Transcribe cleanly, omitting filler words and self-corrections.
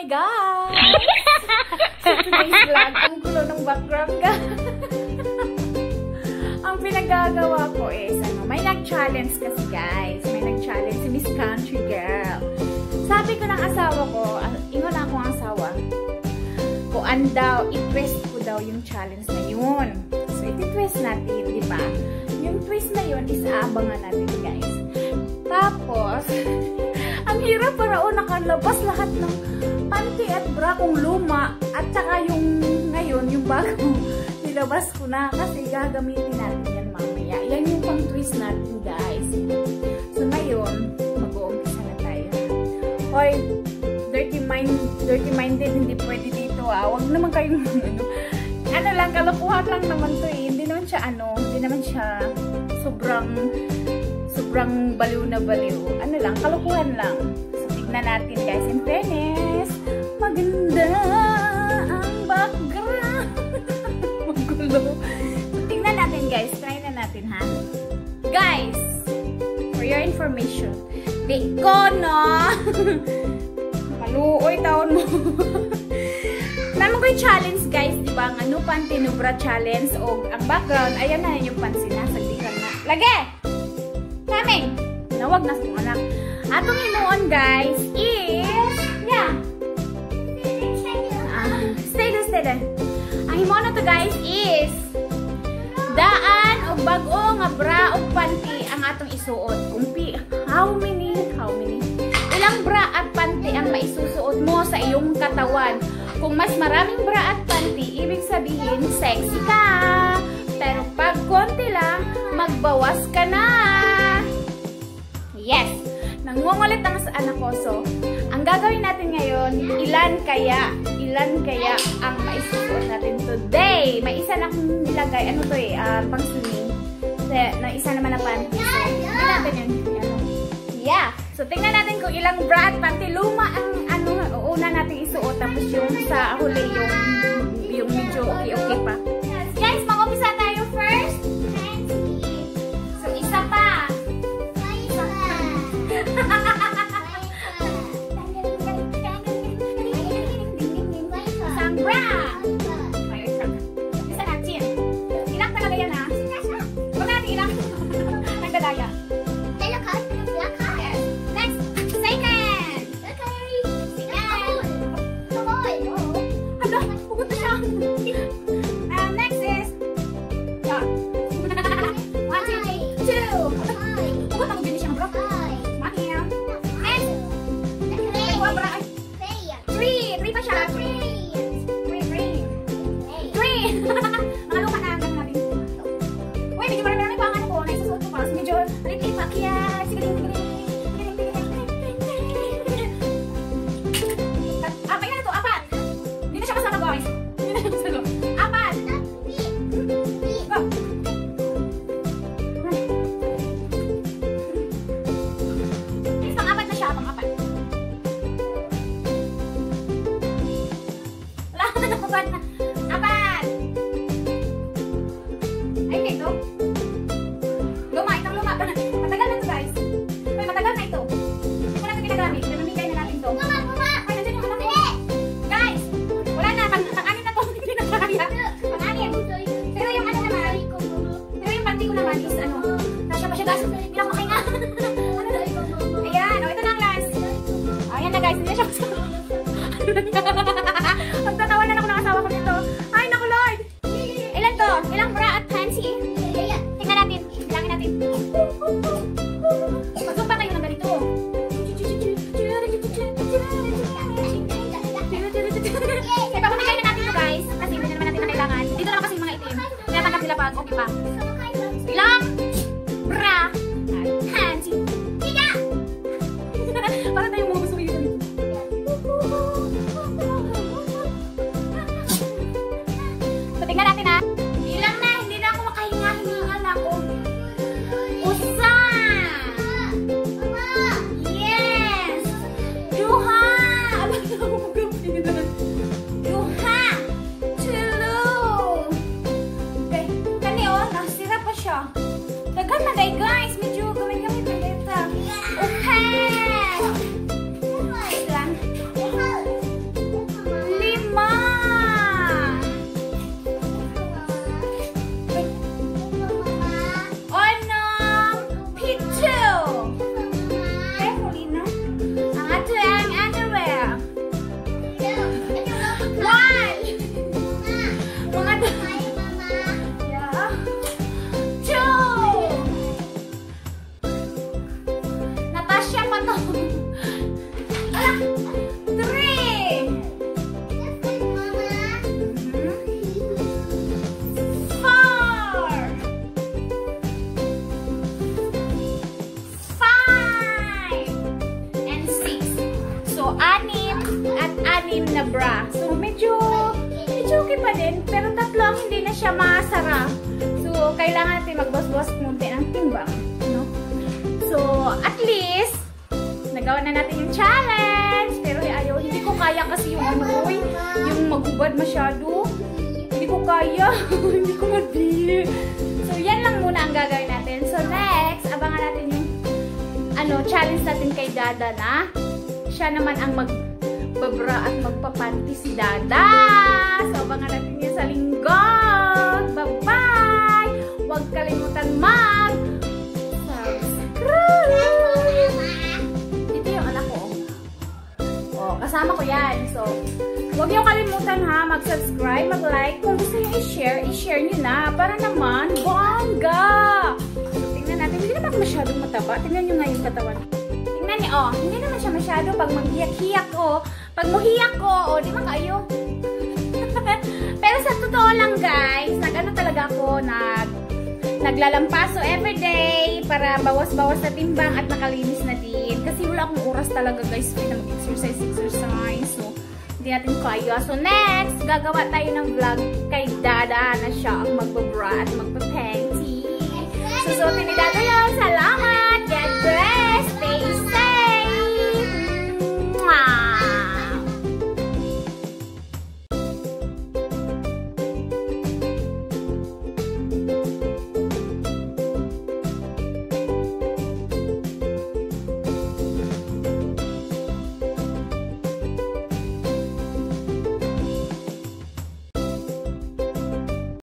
Hi guys! So today's vlog, ang gulo ng background guys. Ang pinagagawa ko is, may nag-challenge kasi guys. May nag-challenge si Miss Country Girl. Sabi ko ng asawa ko, ingon ako ang asawa, kuan daw, i-twist ko daw yung challenge na yun. So iti-twist natin, di ba? Yung twist na yun is aabangan natin guys. Tapos, ang hirap para nakalabas lahat ng panty at bra kong luma at saka yung ngayon, yung bago nilabas ko na kasi gagamitin natin yan mamaya. Yan yung pang twist natin guys. So ngayon, mag-uumpisa na tayo. Hoy, dirty minded, hindi pwede dito Huwag naman kayong ano lang, kalokohan lang naman to eh. Hindi naman siya sobrang baliw na baliw. Ano lang, kalokohan lang. So, tignan natin guys. In fairness, maganda ang background. Magulo. So, tignan natin guys. Try na natin ha. Guys, for your information, di ko no. Maluoy taon mo. Naman ko yung challenge guys, di ba? Ang panty nubra challenge o ang background, ayan na yung pansin na. Sagdikan na. Lagi! Kaming! Nawag na kong anak. Atong hinuon guys is, yeah. Stay there. Ang himuon na to guys is, daan o bago nga bra o panty ang atong isuot. Kumpi, how many? Ilang bra at panty ang maisusuot mo sa iyong katawan? Kung mas maraming bra at panty, ibig sabihin, sexy ka. Pero pag konti lang, magbawas ka na. Yes! Nangungulit ang sa anak ko. So, ang gagawin natin ngayon, ilan kaya ang maisusuot natin today? May isa na akong nilagay. Ano to eh? Pang swimming. Na isa naman na panty. So, tingnan natin yun. Yeah! So, tingnan natin kung ilang bra at panty. Luma ang una natin isuot. Tapos yung sa huli, yung medyo okay pa. Guys, mag-umpisa tayo first. So, isa pa. Isang bra. Isa natin. Ilang talaga yan ha? Huwag natin ilang. Nagdadaya. Magtatawanan ako ng asawa ko dito. Ay, naku Lord! Ilan to? Ilang bra at panty? Tingnan natin. Bilangin natin. Magsumpa kayo ng ganito. Kaya papuntikay na natin to guys. Kasi hindi naman natin na kailangan. Dito naman kasi yung mga itim. Tinatanggap nila pag okay pa. Ilang bra at panty? Para tayong mga gusto yun. So, tingnan natin ha. Ilang na, hindi na ako makahinga-hinga na ako. Usa! Yes! Duha! Alam na ako mag-upin. Duha! Tulo! Okay. Kani oh, nasira pa siya. Dagan na guys. Medyo gamit-gamit na dito. Okay! 6 na bra. So, medyo okay pa din. Pero 3 ang hindi na siya masara. So, kailangan natin magbos-bos munti ng timbang. No? So, at least, nagawa na natin yung challenge. Pero ayaw, hindi ko kaya kasi yung yung magubad masyado. Hindi ko kaya. Hindi ko madi. So, yan lang muna ang gagawin natin. So, next, abangan natin yung challenge natin kay Dada na siya naman ang magbabra at magpapanty si Dada. So, abangan natin yun sa linggo. Bye-bye! Huwag kalimutan mag-subscribe! Ito yung anak ko. Oh, kasama ko yan. So, huwag niyo kalimutan ha, mag-subscribe, mag-like. Kung gusto niyo i-share niyo na. Para naman, bongga! So, tingnan natin. Hindi naman masyadong mataba. Tingnan niyo nga yung katawan. Tingnan niyo, oh. Hindi naman siya masyado pag maghiyak-hiyak ko. Pag muhiyak ko, di ba kayo? Pero sa totoo lang guys, talaga ako, naglalampaso everyday para bawas-bawas na timbang at nakalinis na din. Kasi wala akong oras talaga guys na mag-exercise. So, hindi natin kaya. So, next, gagawa tayo ng vlog kay Dada na siya ang magbabra at magpapanty. Susuotin ni Dada